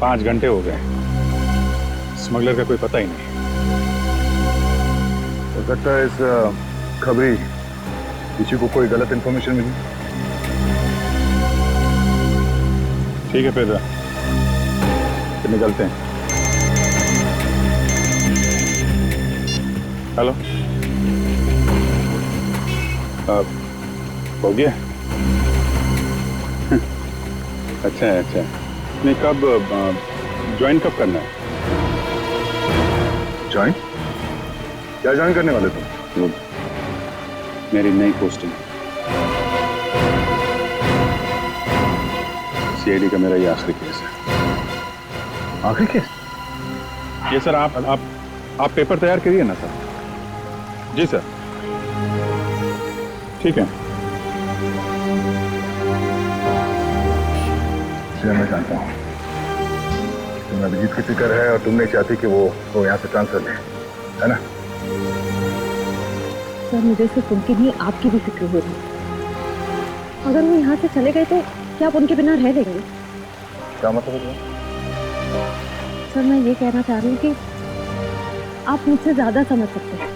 5 घंटे हो गए, स्मगलर का कोई पता ही नहीं। हो सकता है इस खबरी किसी को कोई गलत इंफॉर्मेशन मिली। ठीक है फिर निकलते हैं। हेलो, हो गया? अच्छा है, अच्छा। नहीं, कब ज्वाइन कब करना है? ज्वाइन? क्या ज्वाइन करने वाले तुम? मेरी नई पोस्टिंग। सीआईडी का मेरा ये आखिरी केस है। आखिरी केस? ये सर, आप पेपर तैयार करिए ना सर। जी सर, ठीक है। मैं जानता हूँ तुम्हें अभिजीत की फिक्र है और तुम नहीं चाहती कि वो यहाँ से ट्रांसफर ले, है ना? सर, मुझे सिर्फ उनकी नहीं आपकी भी फिक्र हो रही है। अगर वो यहाँ से चले गए तो क्या आप उनके बिना रह लेंगे? क्या मतलब है? सर, मैं ये कहना चाह रही हूँ कि आप मुझसे ज्यादा समझ सकते हैं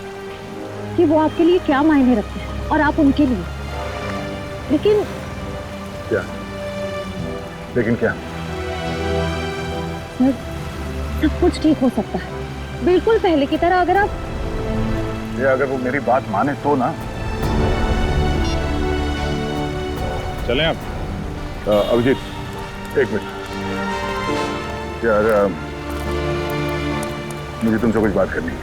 कि वो आपके लिए क्या मायने रखते हैं और आप उनके लिए। लेकिन क्या? सर, सब कुछ ठीक हो सकता है, बिल्कुल पहले की तरह। अगर वो मेरी बात माने तो ना। चलें आप? अभिजीत, 1 मिनट यार, मुझे तुमसे कुछ बात करनी है।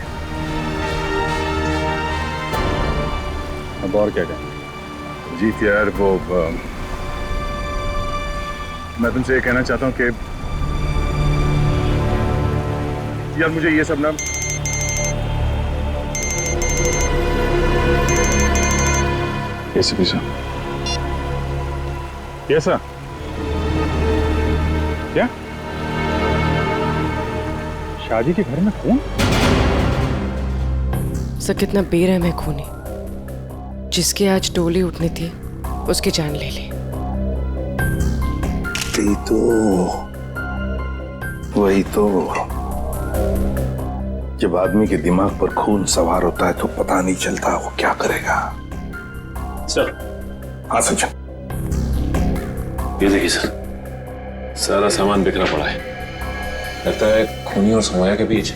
अब और क्या कहें? अभिजीत यार, मैं तुमसे ये कहना चाहता हूँ कि यार मुझे ये सब ना एसीपी सर। Yes sir. क्या? शादी के घर में खून? सर, कितना बेरहम है खूनी। जिसकी आज डोली उठनी थी उसकी जान ले ली। वही तो जब आदमी के दिमाग पर खून सवार होता है तो पता नहीं चलता वो क्या करेगा। सर। हाँ सचिन। ये देखिए सर, सारा सामान बिखरा पड़ा है। लगता है खूनी और समोया के बीच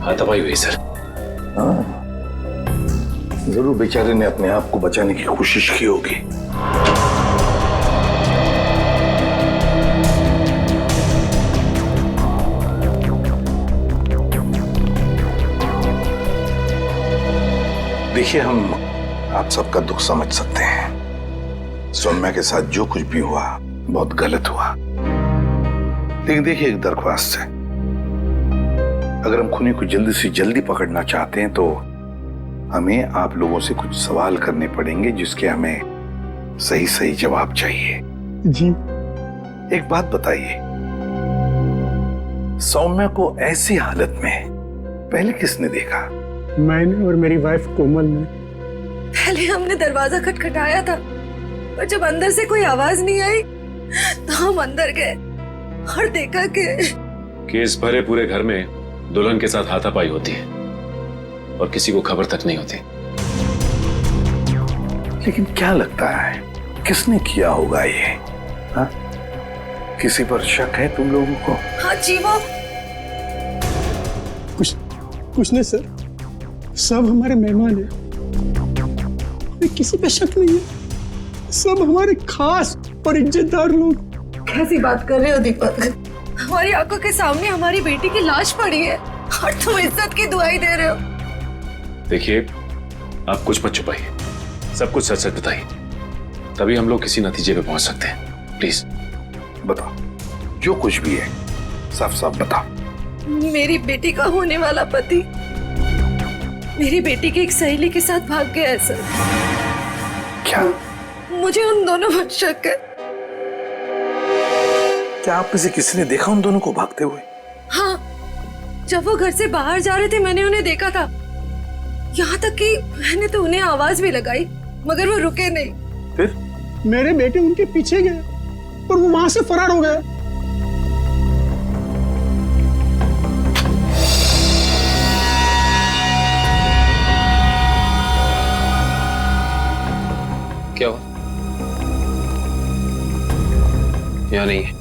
हाथापाई हुई सर। हाँ, जरूर बेचारे ने अपने आप को बचाने की कोशिश की होगी। देखिए, हम आप सबका दुख समझ सकते हैं। सौम्या के साथ जो कुछ भी हुआ बहुत गलत हुआ। लेकिन देखिए, एक दरख्वास्त है। अगर हम खूनी को जल्दी से जल्दी पकड़ना चाहते हैं तो हमें आप लोगों से कुछ सवाल करने पड़ेंगे जिसके हमें सही सही जवाब चाहिए। जी। एक बात बताइए, सौम्या को ऐसी हालत में पहले किसने देखा? मैंने और मेरी वाइफ कोमल ने। पहले हमने दरवाजा खटखटाया था और जब अंदर से कोई आवाज नहीं आई तो हम अंदर गए और देखा कि केस भरे पूरे घर में दुल्हन के साथ हाथापाई होती है और किसी को खबर तक नहीं होती। लेकिन क्या लगता है किसने किया होगा ये? हाँ? किसी पर शक है तुम लोगों को? हाँ जी, वो कुछ नहीं सर, सब हमारे मेहमान हैं। किसी पे शक नहीं है, सब हमारे खास और इज्जतदार लोग। कैसी बात कर रहे हो दीपक? हमारी आंखों के सामने हमारी बेटी की लाश पड़ी है और तुम इज्जत की दुआई दे रहे हो। देखिए, आप कुछ मत छुपाइए, सब कुछ सच सच बताइए, तभी हम लोग किसी नतीजे पे पहुंच सकते हैं। प्लीज बताओ, जो कुछ भी है साफ साफ बताओ। मेरी बेटी का होने वाला पति मेरी बेटी की एक सहेली के साथ भाग गया है सर। क्या? मुझे उन दोनों पर शक है। क्या आप में से किसी ने देखा उन दोनों को भागते हुए? हाँ, जब वो घर से बाहर जा रहे थे मैंने उन्हें देखा था। यहाँ तक कि मैंने तो उन्हें आवाज भी लगाई मगर वो रुके नहीं। फिर? मेरे बेटे उनके पीछे गए और वो वहां से फरार हो गए। क्या हुआ? यहाँ नहीं है।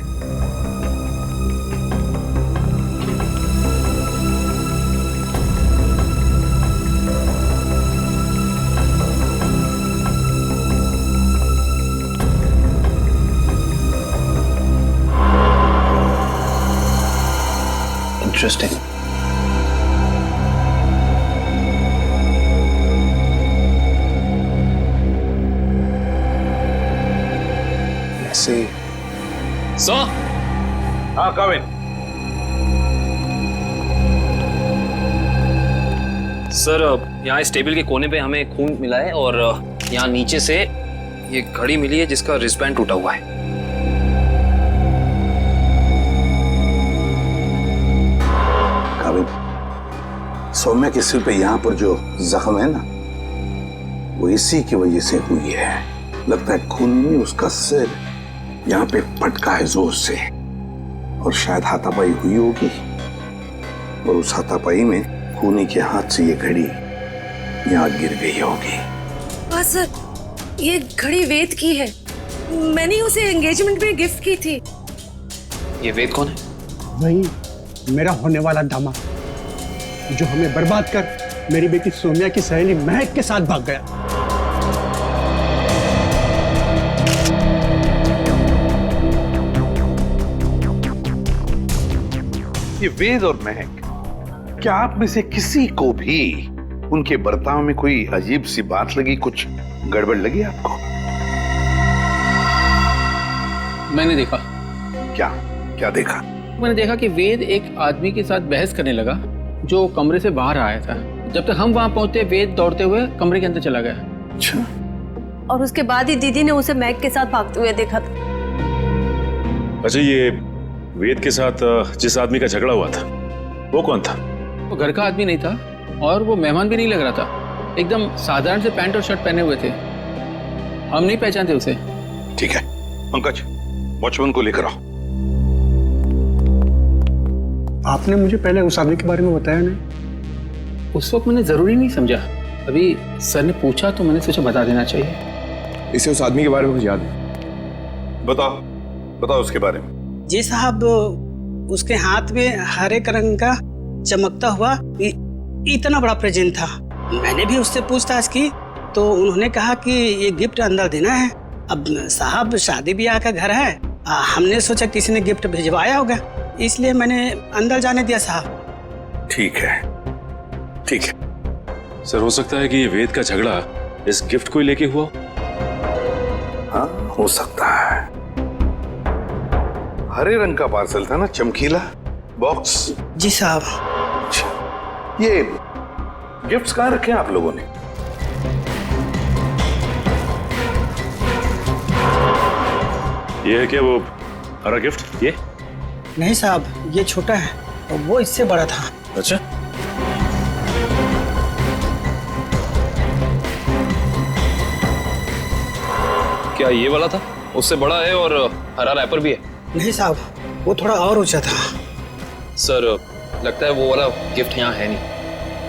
इंटरेस्टिंग। सर। हाँ कविन। सर यहाँ इस टेबल के कोने पे हमें खून मिला है और यहाँ नीचे से ये घड़ी मिली है जिसका रिस्टबैंड टूटा हुआ है। कविन, सौम्या के सिर पे यहाँ पर जो जख्म है ना, वो इसी की वजह से हुई है। लगता है खून ने उसका सिर यहाँ पे पटका है जोर से, और शायद हाथापाई हुई होगी, और उस हाथापाई में खूनी के हाथ से ये घड़ी यहाँ गिर गई होगी। हाँ सर, ये घड़ी वेद की है। मैंने उसे एंगेजमेंट में गिफ्ट की थी। ये वेद कौन है? वही मेरा होने वाला दामाद, जो हमें बर्बाद कर मेरी बेटी सोम्या की सहेली महक के साथ भाग गया। ये वेद और महक, क्या आप में से किसी को भी उनके बर्ताव में कोई अजीब सी बात लगी, कुछ गड़बड़ लगी आपको? मैंने देखा। क्या क्या देखा? मैंने देखा कि वेद एक आदमी के साथ बहस करने लगा जो कमरे से बाहर आया था। जब तक हम वहां पहुंचे, वेद दौड़ते हुए कमरे के अंदर चला गया। अच्छा। और उसके बाद ही दीदी ने उसे मैग के साथ भागते हुए देखा था। अच्छा, ये वेद के साथ जिस आदमी का झगड़ा हुआ था वो कौन था? वो घर का आदमी नहीं था और वो मेहमान भी नहीं लग रहा था। एकदम साधारण से पैंट और शर्ट पहने हुए थे। हम नहीं पहचानते उसे। ठीक है पंकज, वॉचमैन को लेकर आओ। आपने मुझे पहले उस आदमी के बारे में बताया नहीं। उस वक्त मैंने जरूरी नहीं समझा। अभी सर ने पूछा तो मैंने सोचा बता देना चाहिए। इसे उस आदमी के बारे में कुछ याद है? बताओ बताओ उसके बारे में। जी साहब, उसके हाथ में हरे रंग का चमकता हुआ इतना बड़ा प्रेजेंट था। मैंने भी उससे पूछताछ की तो उन्होंने कहा कि ये गिफ्ट अंदर देना है। अब साहब शादी ब्याह का घर है, हमने सोचा किसी ने गिफ्ट भिजवाया होगा, इसलिए मैंने अंदर जाने दिया साहब। ठीक है ठीक है। सर, हो सकता है कि ये वेद का झगड़ा इस गिफ्ट को ही लेके हुआ। हाँ हो सकता है। हरे रंग का पार्सल था ना, चमकीला बॉक्स। जी साहब। अच्छा, ये गिफ्ट्स कहाँ रखे हैं आप लोगों ने? ये है क्या वो हरा गिफ्ट? ये नहीं साहब, ये छोटा है और वो इससे बड़ा था। अच्छा, क्या ये वाला था? उससे बड़ा है और हरा रैपर भी है। नहीं साहब, वो थोड़ा और ऊंचा था। सर, लगता है वो वाला गिफ्ट यहाँ है नहीं।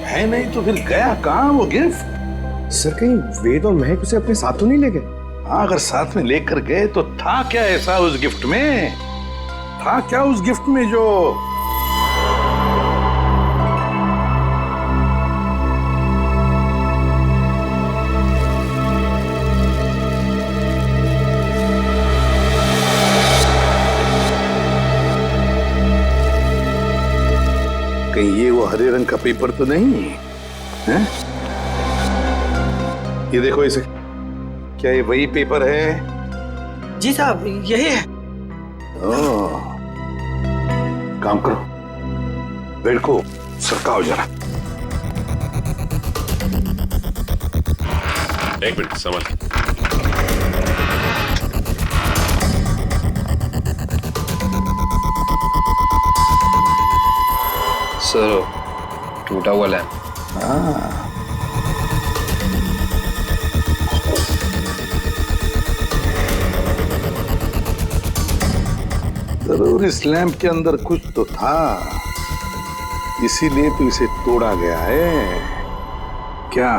है नहीं तो फिर गया कहाँ वो गिफ्ट? सर, कहीं वेद और महक उसे अपने साथ तो नहीं ले गए? हाँ, अगर साथ में लेकर गए तो था क्या ऐसा उस गिफ्ट में? था क्या उस गिफ्ट में जो कहीं ये वो हरे रंग का पेपर तो नहीं है? ये देखो इसे, क्या ये वही पेपर है? जी साहब, यही है। ओह, काम करो, बेड को सरकाओ जरा। एक मिनट संभाल। सर, टूटा हुआ लैंप। हाँ, जरूर इस लैंप के अंदर कुछ तो था, इसीलिए तो इसे तोड़ा गया है। क्या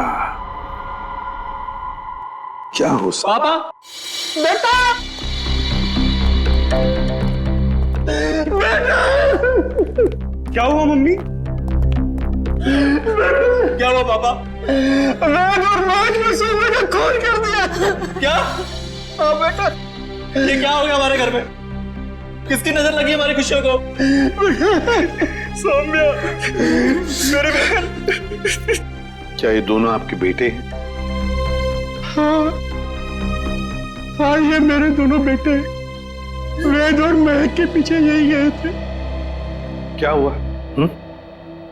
क्या हो पापा, बेटा क्या हुआ मम्मी? क्या हुआ पापा? वेद और महक ने सोमे का खून कर दिया। क्या? हाँ बेटा। ये क्या हो गया हमारे घर में? किसकी नजर लगी हमारी खुशियों को? सौम्या, मेरे बहन। क्या ये दोनों आपके बेटे हैं? हाँ, ये मेरे दोनों बेटे हैं। वेद और महक के पीछे यही गए थे। क्या हुआ?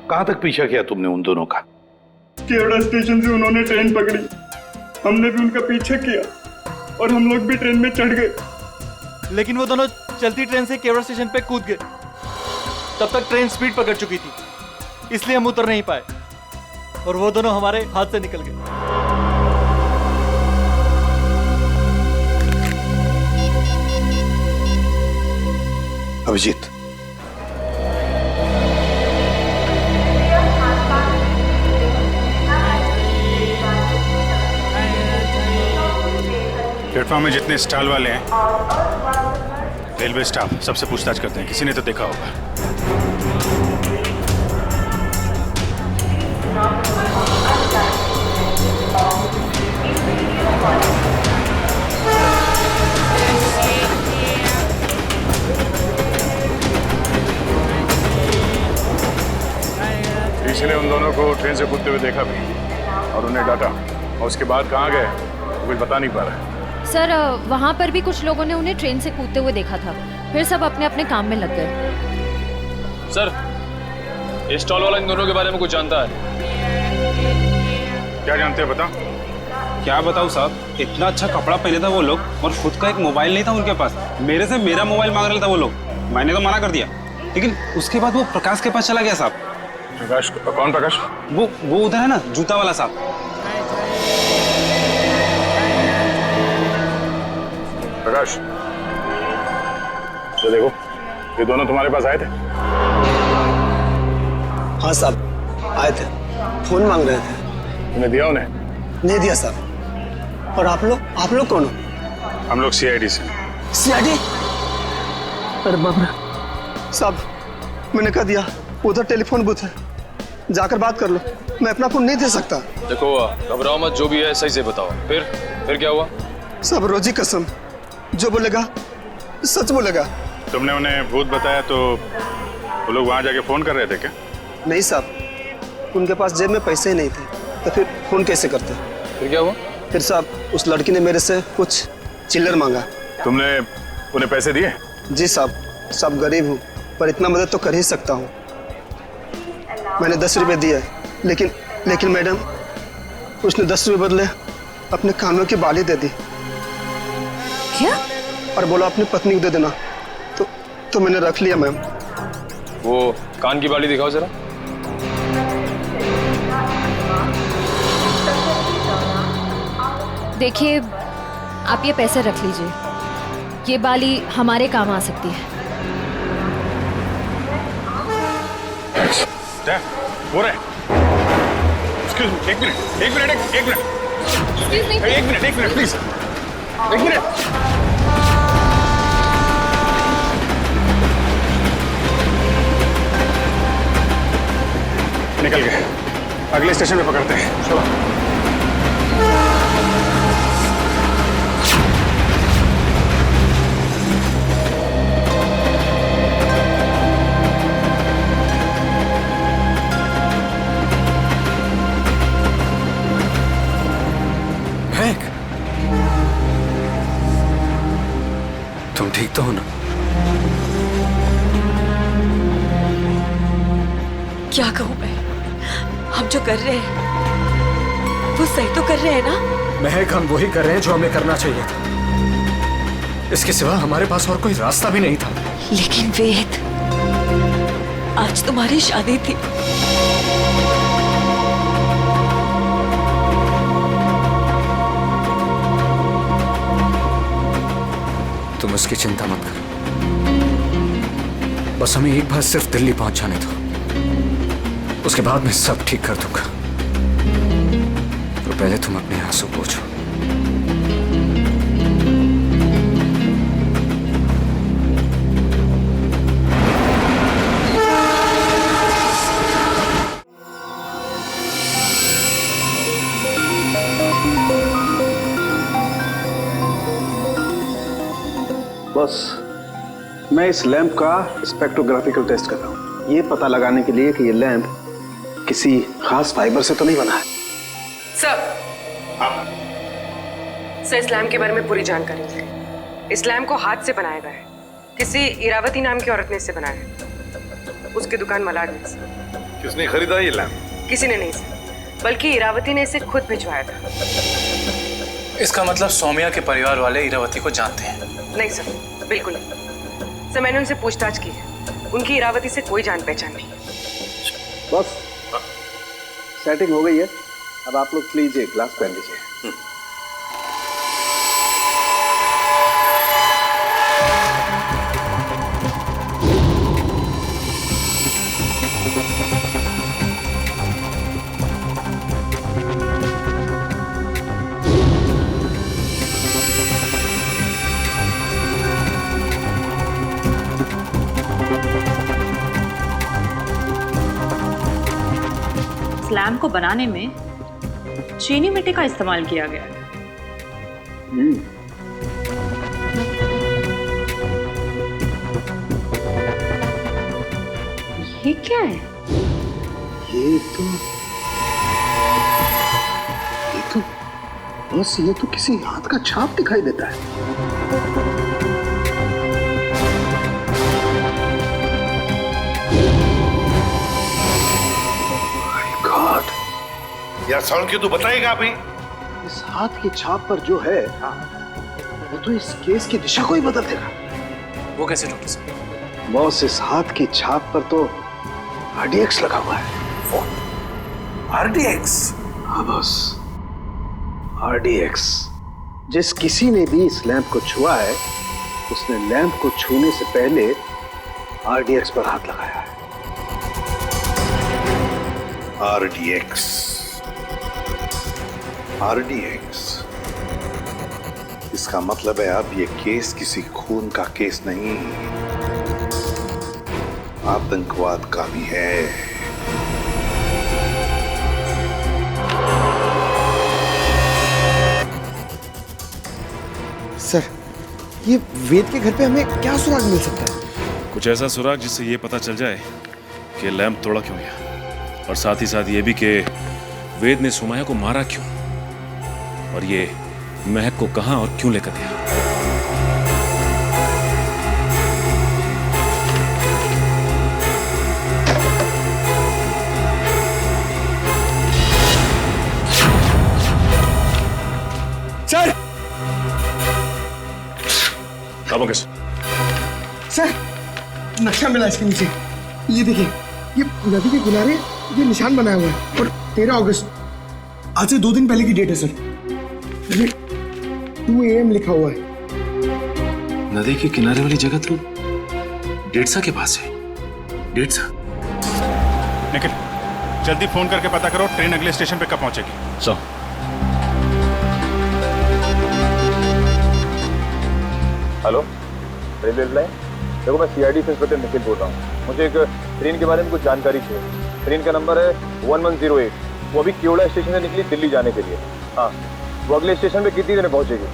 कहां तक पीछा किया तुमने उन दोनों का? केवड़ा स्टेशन से उन्होंने ट्रेन पकड़ी, हमने भी उनका पीछा किया और हम लोग भी ट्रेन में चढ़ गए। लेकिन वो दोनों चलती ट्रेन से केवड़ा स्टेशन पे कूद गए। तब तक ट्रेन स्पीड पकड़ चुकी थी, इसलिए हम उतर नहीं पाए और वो दोनों हमारे हाथ से निकल गए। अभिजीत, प्लेटफॉर्म में जितने स्टॉल वाले हैं, रेलवे स्टाफ, सबसे पूछताछ करते हैं। किसी ने तो देखा होगा। किसी ने उन दोनों को ट्रेन से कूदते हुए देखा भी और उन्हें डांटा, और उसके बाद कहाँ गए कुछ बता नहीं पा रहा। सर, वहाँ पर भी कुछ लोगों ने उन्हें ट्रेन से कूदते हुए देखा था, फिर सब अपने अपने काम में लग गए। सर, ये स्टॉल वाला इन दोनों के बारे में कुछ जानता है? क्या जानते हैं बता? क्या बताऊं साहब, इतना अच्छा कपड़ा पहने था वो लोग और खुद का एक मोबाइल नहीं था उनके पास। मेरे से मेरा मोबाइल मांग रहे था वो लोग, मैंने तो मना कर दिया। लेकिन उसके बाद वो प्रकाश के पास चला गया साहब। प्रकाश? कौन प्रकाश? वो उधर है ना, जूता वाला साहब। प्रकाश, तो देखो, ये दोनों तुम्हारे पास आए थे? हाँ साहब, आए थे, फोन मांग रहे थे। तुमने दिया उन्हें? नहीं दिया साहब। और आप लोग कौन हो? हम लोग सीआईडी से। सीआईडी? अरे बाप रे साहब, मैंने कह दिया, उधर टेलीफोन बूथ है, जाकर बात कर लो। मैं अपना फोन नहीं दे सकता। देखो, घबराओ मत, जो भी है सही से बताओ। फिर क्या हुआ? सब रोजी कसम, जो बोलेगा सच बोलेगा। तुमने उन्हें भूत बताया तो वो लोग वहां जाके फोन कर रहे थे क्या? नहीं साहब, उनके पास जेब में पैसे ही नहीं थे, तो फिर फोन कैसे करते? फिर क्या हुआ? फिर साहब, उस लड़की ने मेरे से कुछ चिल्लर मांगा। तुमने उन्हें पैसे दिए? जी साहब, सब गरीब हूँ, पर इतना मदद तो कर ही सकता हूँ। मैंने 10 रुपये दिए, लेकिन मैडम, उसने 10 रुपये बदले अपने कानों की बाली दे दी। क्या? और बोला अपनी पत्नी को दे देना, तो मैंने रख लिया मैम। वो कान की बाली दिखाओ जरा। देखिए, आप ये पैसे रख लीजिए, ये बाली हमारे काम आ सकती है। वो रहे। एक मिनट प्लीज, एक मिनट। निकल गए, अगले स्टेशन पे पकड़ते हैं। चलो। तुम ठीक तो हो ना? क्या कहूँ मैं, हम जो कर रहे हैं वो सही तो कर रहे हैं ना? महक, हम वही कर रहे हैं जो हमें करना चाहिए था। इसके सिवा हमारे पास और कोई रास्ता भी नहीं था। लेकिन वेद, आज तुम्हारी शादी थी। तुम उसकी चिंता मत करो, बस हमें एक बार सिर्फ दिल्ली पहुंच जाने दो, उसके बाद मैं सब ठीक कर दूंगा। तो पहले तुम अपने आंसू पोंछो। बस मैं इस लैंप का स्पेक्ट्रोग्राफिकल टेस्ट कर रहा हूँ, ये पता लगाने के लिए कि ये लैंप किसी खास फाइबर से तो नहीं बना है। सर इस लैम्प के बारे में पूरी जानकारी मिली। इस लैम्प को हाथ से बनाया गया है। किसी इरावती नाम की औरत ने इसे बनाया है, उसकी दुकान मलाड में। किसने खरीदा ये लैंप? किसी ने नहीं सर, बल्कि इरावती ने इसे खुद भिजवाया था। इसका मतलब सौम्या के परिवार वाले इरावती को जानते हैं? नहीं सर, बिल्कुल नहीं सर। मैंने उनसे पूछताछ की है, उनकी इरावती से कोई जान पहचान नहीं। बस सेटिंग हो गई है, अब आप लोग लीजिए, ग्लास पहन लीजिए। लैम्प को बनाने में चीनी मिट्टी का इस्तेमाल किया गया है। ये क्या है? ये तो बस ये तो किसी हाथ का छाप दिखाई देता है। यार साउंड क्यों तू बताएगा अभी? इस हाथ की छाप पर जो है वो तो इस केस की दिशा को ही बदल देगा। वो कैसे डॉक्टर साहब? बॉस, इस हाथ की छाप पर तो RDX लगा हुआ है। RDX? हाँ बॉस, RDX। जिस किसी ने भी इस लैंप को छुआ है उसने लैंप को छूने से पहले RDX पर हाथ लगाया है। RDX। इसका मतलब है अब ये केस किसी खून का केस नहीं, आतंकवाद का भी है। सर, ये वेद के घर पे हमें क्या सुराग मिल सकता है? कुछ ऐसा सुराग जिससे ये पता चल जाए कि लैंप तोड़ा क्यों गया, और साथ ही साथ ये भी कि वेद ने सुमाया को मारा क्यों, और ये महक को कहां और क्यों लेकर गया। सर! काबू कैसे? सर, नक्शा मिला इसके नीचे। ये देखिए, ये नदी के किनारे ये निशान बनाया हुआ है और 13 अगस्त, आज से 2 दिन पहले की डेट है सर। 2 AM लिखा हुआ है। नदी के किनारे वाली जगह तो डेढ़सा के पास है। डेढ़सा? निखिल, जल्दी फोन करके पता करो ट्रेन अगले स्टेशन पे कब पहुंचेगी। चलो। Hello, railway line. देखो, मैं CID से इंस्पेक्टर निखिल बोल रहा हूँ। मुझे एक ट्रेन के बारे में कुछ जानकारी चाहिए। ट्रेन का नंबर है 1108। वो अभी केवड़ा स्टेशन से निकली दिल्ली जाने के लिए। हाँ, वो अगले स्टेशन पे कितनी देर में पहुंचेगी?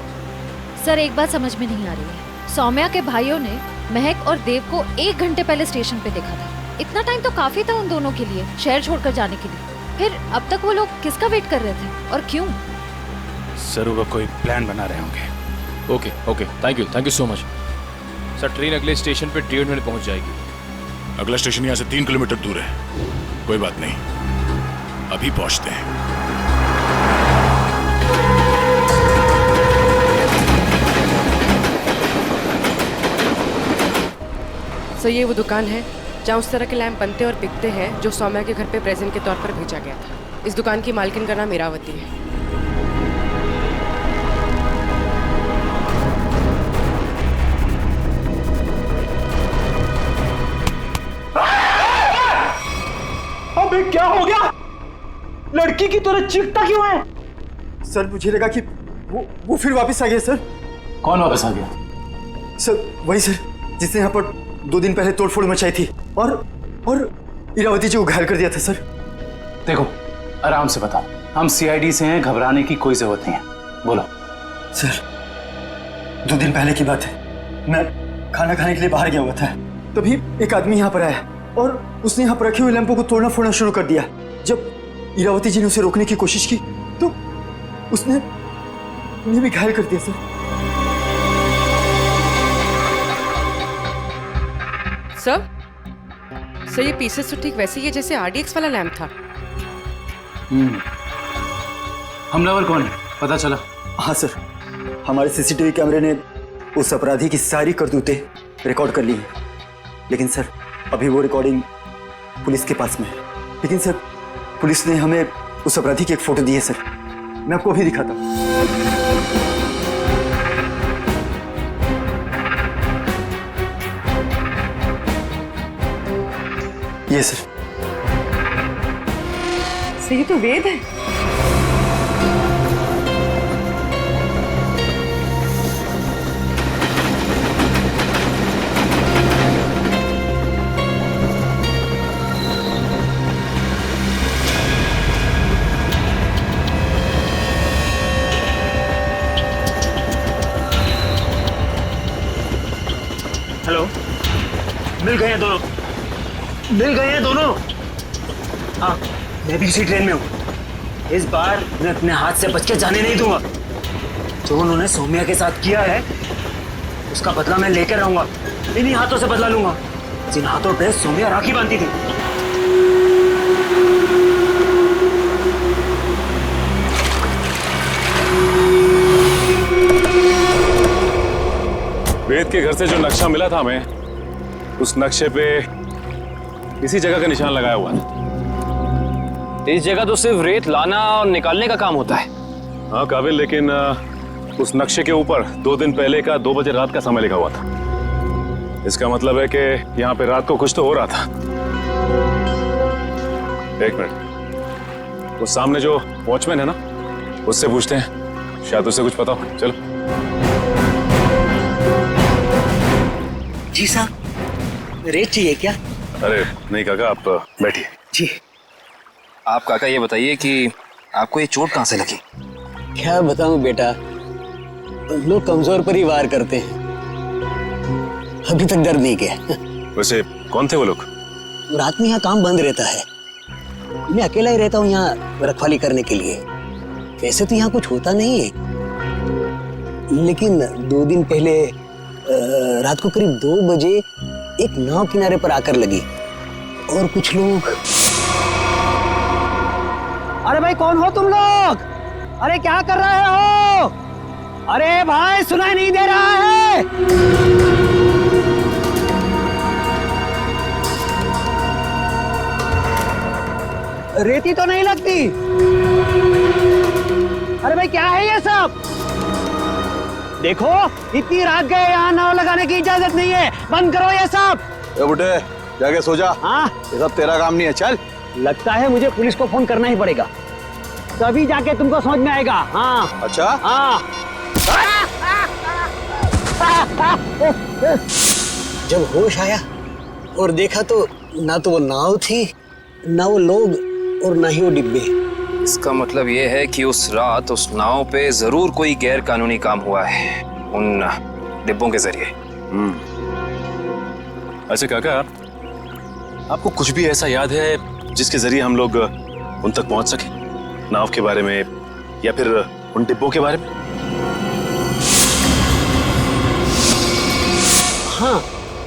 सर, एक बात समझ में नहीं आ रही है। सौम्या के भाइयों ने महक और देव को 1 घंटे पहले स्टेशन पे देखा था। इतना टाइम तो काफी था उन दोनों के लिए शहर छोड़कर जाने के लिए। फिर अब तक वो लोग किसका वेट कर रहे थे और क्यों? सर, वो कोई प्लान बना रहे होंगे। Okay, thank you so much. Sir, train अगले स्टेशन पे 1.5 मिनट पहुंच जाएगी। अगला स्टेशन यहाँ से 3 किलोमीटर दूर है। कोई बात नहीं, अभी पहुंचते हैं। सर, ये वो दुकान है जहाँ उस तरह के लैंप बनते और बिकते हैं जो सौम्या के घर पे प्रेजेंट के तौर पर भेजा गया था। इस दुकान की मालकिन का नाम इरावती है। अबे क्या हो गया? लड़की की तरह चीखता क्यों है? सर, मुझे लगा कि वो फिर वापस आ गया सर। कौन वापस आ गया? सर, वही सर जिसने यहाँ पर 2 दिन पहले तोड़फोड़ मचाई थी और इरावती जी को घायल कर दिया था सर। देखो, आराम से बताओ। हम CID से हैं, घबराने की कोई जरूरत नहीं है। बोलो। सर, 2 दिन पहले की बात है। मैं खाना खाने के लिए बाहर गया हुआ था। तभी एक आदमी यहाँ पर आया और उसने यहाँ पर रखे हुए लैंपों को तोड़ना फोड़ना शुरू कर दिया। जब इरावती जी ने उसे रोकने की कोशिश की तो उसने उन्हें भी घायल कर दिया सर। सर ये पीसेस तो ठीक वैसे ही है जैसे RDX वाला लैम्प था। हमलावर कौन है पता चला? हाँ सर, हमारे CCTV कैमरे ने उस अपराधी की सारी करतूतें रिकॉर्ड कर ली हैं। लेकिन सर अभी वो रिकॉर्डिंग पुलिस के पास में है। लेकिन सर पुलिस ने हमें उस अपराधी की एक फोटो दी है सर, मैं आपको अभी दिखाता हूँ। ये सर। ये तो वेद है। हेलो, मिल गए हैं दोनों, मिल गए हैं दोनों। हाँ, मैं भी इसी ट्रेन में हूँ। इस बार मैं अपने हाथ से बच के जाने नहीं दूंगा। जो उन्होंने सौम्या के साथ किया है उसका बदला मैं लेकर रहूंगा। इन्हीं हाथों से बदला लूंगा जिन हाथों पे सौम्या राखी बांधती थी। वेद के घर से जो नक्शा मिला था हमें, उस नक्शे पे इसी जगह का निशान लगाया हुआ था। इस जगह तो सिर्फ रेत लाना और निकालने का काम होता है। हाँ काबिल, लेकिन उस नक्शे के ऊपर 2 दिन पहले का 2 बजे रात का समय लिखा हुआ था। इसका मतलब है कि यहाँ पे रात को कुछ तो हो रहा था। एक मिनट, वो सामने जो वॉचमैन है ना, उससे पूछते हैं, शायद उसे कुछ पता हो। चलो। जी साहब, रेत चाहिए क्या? अरे नहीं काका, आप बैठिए। जी। आप काका ये बताइए कि आपको ये चोट कहाँ से लगी? क्या बताऊं बेटा, लोग कमजोर पर ही वार करते हैं। अभी तक दर्द नहीं किया। वैसे कौन थे वो लोग? रात में यहाँ काम बंद रहता है, मैं अकेला ही रहता हूँ यहाँ रखवाली करने के लिए। वैसे तो यहाँ कुछ होता नहीं है, लेकिन 2 दिन पहले रात को करीब 2 बजे एक नाव किनारे पर आकर लगी और कुछ लोग। अरे भाई कौन हो तुम लोग? अरे क्या कर रहे हो? अरे भाई सुनाई नहीं दे रहा है? रेती तो नहीं लगती। अरे भाई क्या है ये सब? देखो इतनी रात गए, यहाँ नाव लगाने की इजाजत नहीं है, बंद करो ये सब। ए बुड्ढे, जाके सो जा। हाँ, ये सब तेरा काम नहीं है, चल। लगता है मुझे पुलिस को फोन करना ही पड़ेगा, तभी जाके तुमको समझ में आएगा। हाँ अच्छा। हाँ। जब होश आया और देखा तो ना तो वो नाव थी, ना वो लोग, और ना ही वो डिब्बे। इसका मतलब ये है कि उस रात उस नाव पे जरूर कोई गैर कानूनी काम हुआ है उन डिब्बों के जरिए। अच्छा काका, आपको कुछ भी ऐसा याद है जिसके जरिए हम लोग उन तक पहुंच सके? नाव के बारे में या फिर उन डिब्बों के बारे में? हाँ,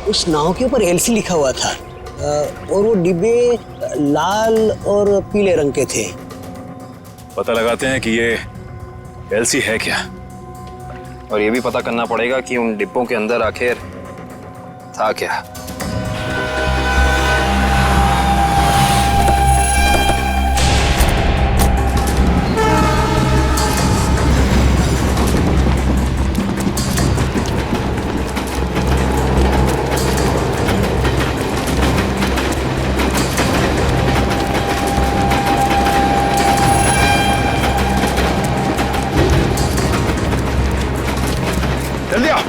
उस नाव के ऊपर LC लिखा हुआ था और वो डिब्बे लाल और पीले रंग के थे। पता लगाते हैं कि ये LC है क्या, और ये भी पता करना पड़ेगा कि उन डिब्बों के अंदर आखिर था क्या। जल्दी आओ।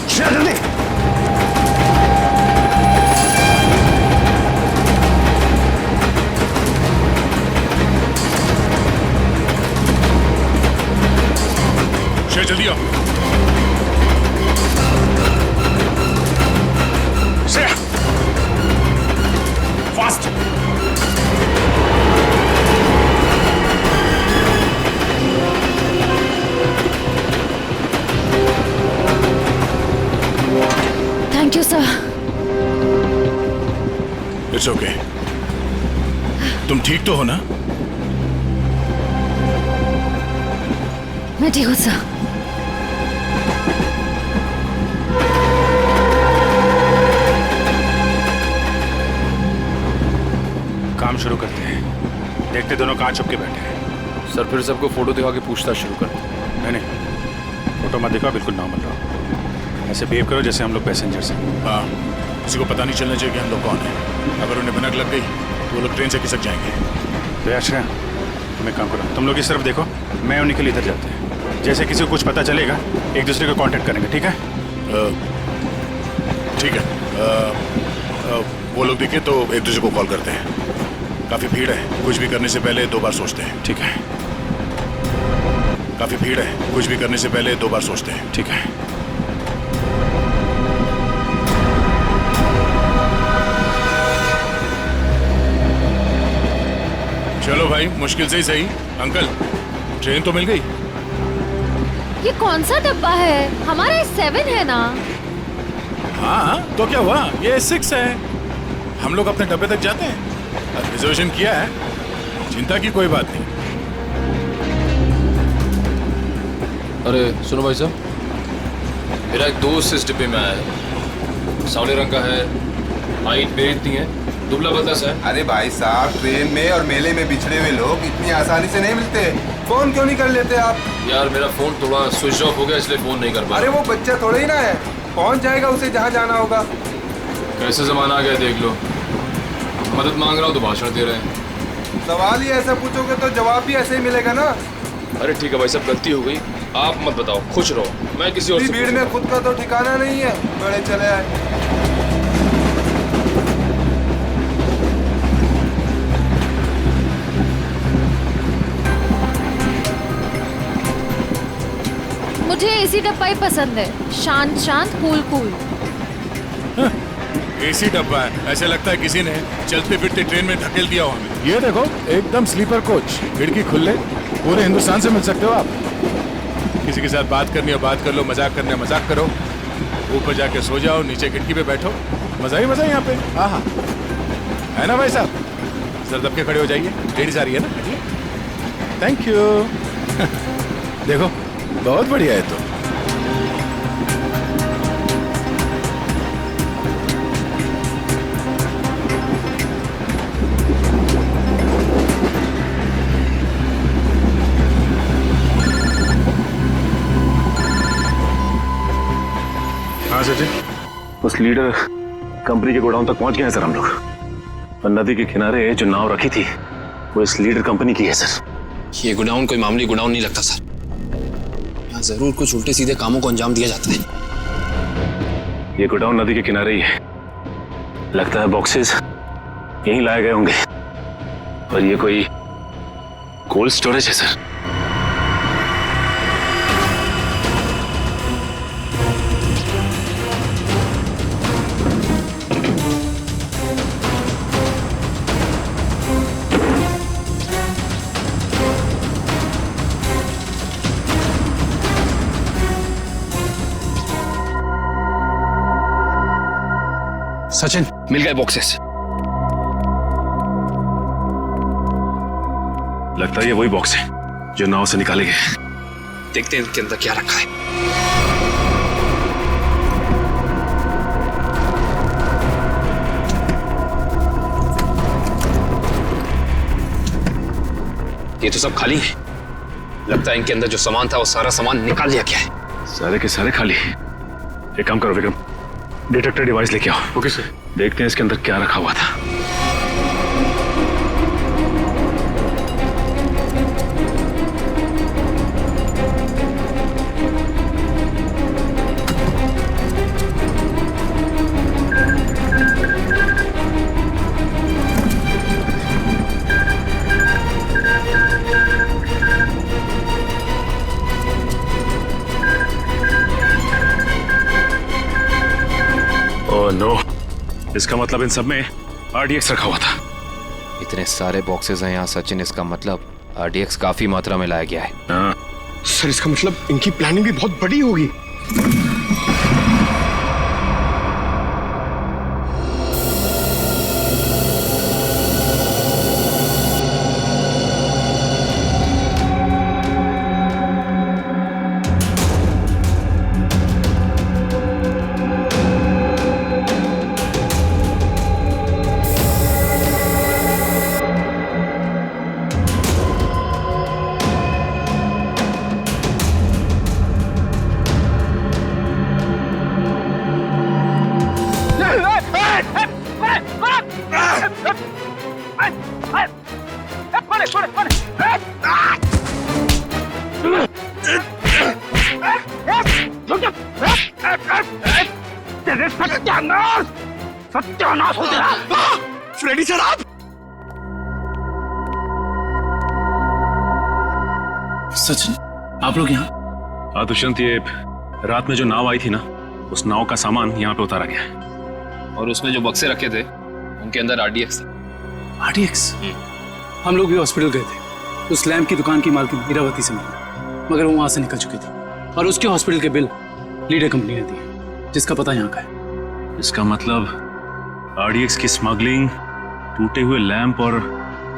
जल्दी। जल्दी आओ। Shreya, fast. Thank you sir. It's okay. तुम ठीक तो हो ना? मैं ठीक हूँ सर। काम शुरू करते हैं। देखते दोनों कहाँ छुप के बैठे हैं। सर फिर सबको फोटो दिखा के पूछताछ शुरू करते हैं। नहीं, फोटो मत दिखाओ, बिल्कुल नॉर्मल रहो। ऐसे बिहेव करो जैसे हम लोग पैसेंजर्स हैं। हाँ, किसी को पता नहीं चलना चाहिए कि हम लोग कौन हैं। अगर उन्हें भनक लग गई तो वो लोग ट्रेन से खिसक जाएंगे। तो यार श्रेया, तुम एक काम करो, तुम लोग इस तरफ देखो, मैं और निखिल इधर जाते हैं। जैसे किसी को कुछ पता चलेगा एक दूसरे को कांटेक्ट करेंगे, ठीक है? ठीक है। वो लोग दिखे तो एक दूसरे को कॉल करते हैं। काफ़ी भीड़ है, कुछ भी करने से पहले 2 बार सोचते हैं। ठीक है। काफ़ी भीड़ है, कुछ भी करने से पहले 2 बार सोचते हैं। ठीक है। चलो भाई, मुश्किल से ही सही। अंकल, ट्रेन तो मिल गई। ये कौन सा डब्बा है? हमारा 7 है ना? हाँ, तो क्या हुआ? ये 6 है। हम लोग अपने डब्बे तक जाते हैं। रिजर्वेशन किया है, चिंता की कोई बात नहीं। अरे सुनो भाई साहब, मेरा एक दोस्त इस डिब्बे में आया है। सावले रंग का है, हाइट मेरी इतनी है, दुबला पतला सा है। अरे भाई साहब, ट्रेन में और मेले में बिछड़े हुए लोग इतनी आसानी से नहीं मिलते। फोन क्यों नहीं कर लेते आप? यार मेरा फोन थोड़ा स्विच ऑफ हो गया, इसलिए फोन नहीं कर पाया। अरे वो बच्चा थोड़ा ही ना है, पहुंच जाएगा उसे जहाँ जाना होगा। कैसे जमाना आ गया देख लो। मदद मांग रहा हूँ तो भाषण दे रहे हैं। सवाल ही ऐसा पूछोगे तो जवाब भी ऐसे ही मिलेगा ना। अरे ठीक है भाई साहब, गलती हो गई, आप मत बताओ, खुश रहो, मैं किसी और से भीड़ में खुद का तो ठिकाना नहीं है, बड़े चले आए। मुझे एसी डब्बा ही पसंद है, शांत शांत, कूल कूल। एसी डब्बा है, ऐसे लगता है किसी ने चलते फिरते ट्रेन में धकेल दिया हो हमें। ये देखो, एकदम स्लीपर कोच, खिड़की खुले, पूरे हिंदुस्तान से मिल सकते हो आप। किसी के साथ बात करनी हो बात कर लो, मजाक करने मजाक करो, ऊपर जाके सो जाओ, नीचे खिड़की पे बैठो, मजा ही मजा यहाँ पे। हाँ हाँ, है ना भाई साहब? सर दब के खड़े हो जाइए, लेडीज आ रही है ना। Thank you. देखो, बहुत बढ़िया है तो। हाँ सर जी, उस लीडर कंपनी के गोडाउन तक पहुंच गए हैं सर हम लोग। और नदी के किनारे जो नाव रखी थी वो इस लीडर कंपनी की है सर। ये गोडाउन कोई मामूली गोडाउन नहीं लगता सर, यहाँ जरूर कुछ उल्टे सीधे कामों को अंजाम दिया जाता है। ये गोडाउन नदी के किनारे ही है, लगता है बॉक्सेस यहीं लाए गए होंगे और ये कोई कोल्ड स्टोरेज है सर। सचिन, मिल गए बॉक्सेस। लगता है ये वही बॉक्स है जो नाव से निकाले गए। देखते हैं इनके अंदर क्या रखा है। ये तो सब खाली है। लगता है इनके अंदर जो सामान था वो सारा सामान निकाल लिया गया है। सारे के सारे खाली। एक काम करो विक्रम, डिटेक्टर डिवाइस लेके आओ। Okay sir. देखते हैं इसके अंदर क्या रखा हुआ था। इसका मतलब इन सब में RDX रखा हुआ था। इतने सारे बॉक्सेस हैं यहाँ सचिन, इसका मतलब RDX काफी मात्रा में लाया गया है। हाँ। सर इसका मतलब इनकी प्लानिंग भी बहुत बड़ी होगी। सत्यानाश हो तेरा। फ्रेडी सर आप। सचिन आप लोग यहाँ? हाँ दुष्यंत, ये रात में जो नाव आई थी ना, उस नाव का सामान यहाँ पे उतारा गया है। और उसमें जो बक्से रखे थे उनके अंदर RDX था। RDX? हम लोग भी हॉस्पिटल गए थे, उस लैम्प की दुकान की मालकिन इरावती से मिली, मगर वो वहां से निकल चुकी थी और उसके हॉस्पिटल के बिल लीडर कंपनी ने दिए, जिसका पता यहाँ का है। इसका मतलब RDX की स्मगलिंग, टूटे हुए लैंप और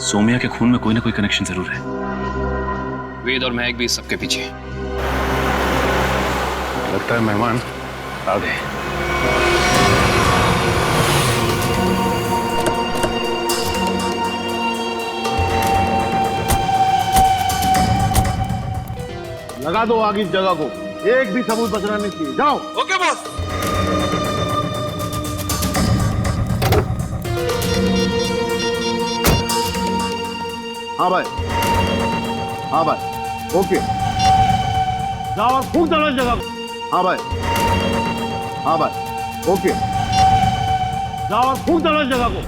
सोमिया के खून में कोई ना कोई कनेक्शन जरूर है। वेद और महक भी सबके पीछे। लगता है मेहमान आ गए। लगा दो आग इस जगह को, एक भी सबूत बचना नहीं चाहिए। जाओ। Okay boss. हाँ भाई, हाँ भाई, ओके। जाओ और फूंक दो इस जगह को। हाँ भाई, हाँ भाई, ओके। जाओ और फूंक दो इस जगह को।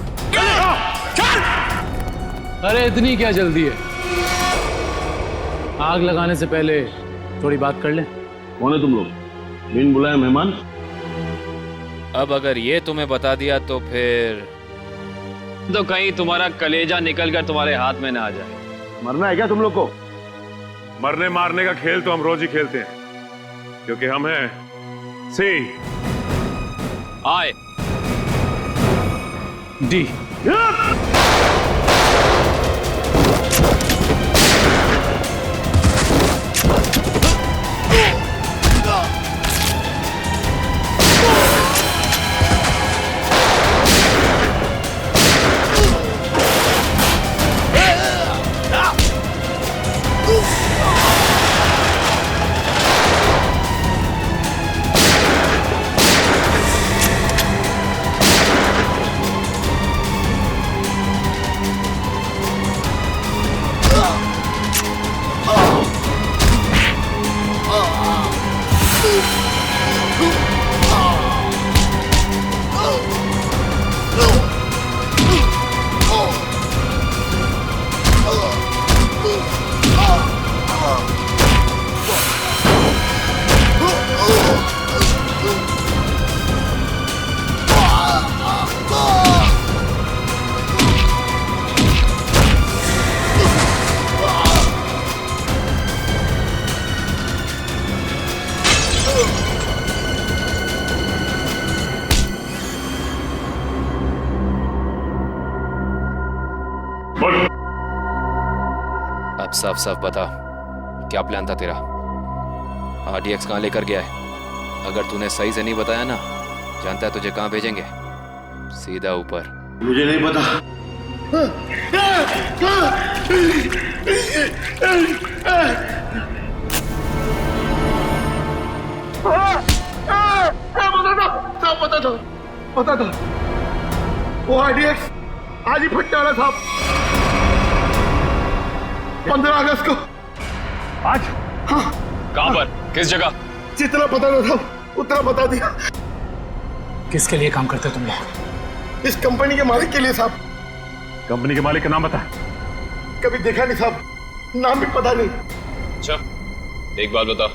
अरे इतनी क्या जल्दी है? आग लगाने से पहले थोड़ी बात कर लें। कौन है तुम लोग? बिन बुलाए मेहमान? अब अगर ये तुम्हें बता दिया तो फिर तो कहीं तुम्हारा कलेजा निकलकर तुम्हारे हाथ में ना आ जाए। मरना है क्या तुम लोग को? मरने मारने का खेल तो हम रोज ही खेलते हैं, क्योंकि हम हैं सी आए डी। अब साफ साफ बता, क्या प्लान था तेरा? RDX कहाँ लेकर गया है? अगर तूने सही से नहीं बताया ना, जानता है तुझे कहाँ भेजेंगे? सीधा ऊपर। मुझे नहीं पता। पता था वो RDX आज ही फटने वाला था। 15 अगस्त को। आज? हाँ। कहाँ पर? किस जगह? जितना पता ना था उतना बता दिया। किसके लिए काम करते तुम लोग? इस कंपनी के मालिक के लिए साहब। कंपनी के मालिक का नाम बता। कभी देखा नहीं साहब, नाम भी पता नहीं। अच्छा, एक बात बता,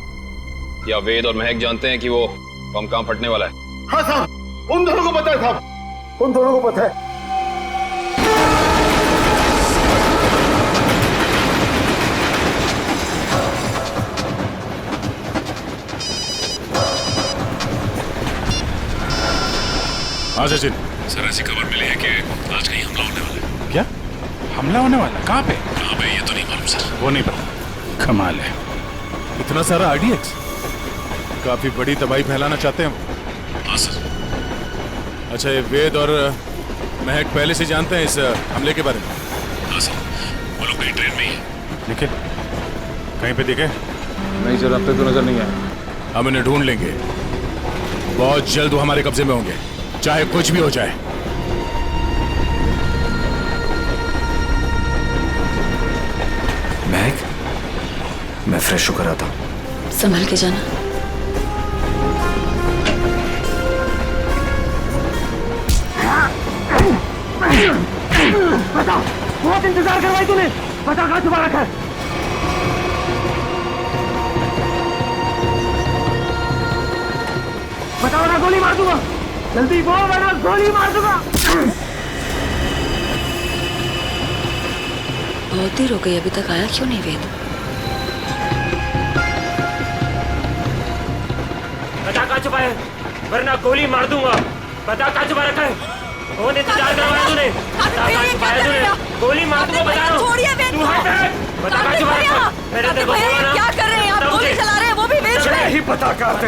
क्या वेद और महक जानते हैं कि वो बम कहाँ फटने वाला है? हाँ साहब, उन दोनों को पता है साहब। उन दोनों को पता है। हाँ सचिन, सर ऐसी खबर मिली है कि आज कहीं हमला होने वाला है। क्या हमला होने वाला? कहाँ पे? कहाँ पे ये तो नहीं मालूम सर। वो नहीं पता। कमाल है। इतना सारा आरडीएक्स, काफी बड़ी तबाही फैलाना चाहते हैं वो। हाँ सर। अच्छा, ये वेद और महक पहले से जानते हैं इस हमले के बारे में? हाँ सर, वो लोग कहीं ट्रेन में ही है। निखिल कहीं पे दिखे? नहीं सर, अब तक तो नजर नहीं आया। हम इन्हें ढूंढ लेंगे, बहुत जल्द वो हमारे कब्जे में होंगे, चाहे कुछ भी हो जाए। महक, मैं फ्रेश होकर आता हूँ। संभल के जाना। बताओ, बहुत इंतजार करवाई तूने, बता कहाँ छुपा रखा है? बताओ ना, गोली मार दूंगा। जल्दी बोल वरना गोली मार दूंगा। बहुत देर हो गई, अभी तक आया क्यों नहीं वेद? बता कहाँ छुपा है, वरना गोली मार दूंगा। बता कहाँ छुपा रखा है? बहुत इंतजार करवाया तूने, बता कहाँ छुपाया तूने? गोली मार दूंगा, बता रहा हूँ। तू हट हट, बता कहाँ छुपा रखा? मैंने तेरे को बोला ना। क्या कर रहे हैं आप? गोली चला रहे हैं, वो भी वेद में। नहीं पता कहाँ थे।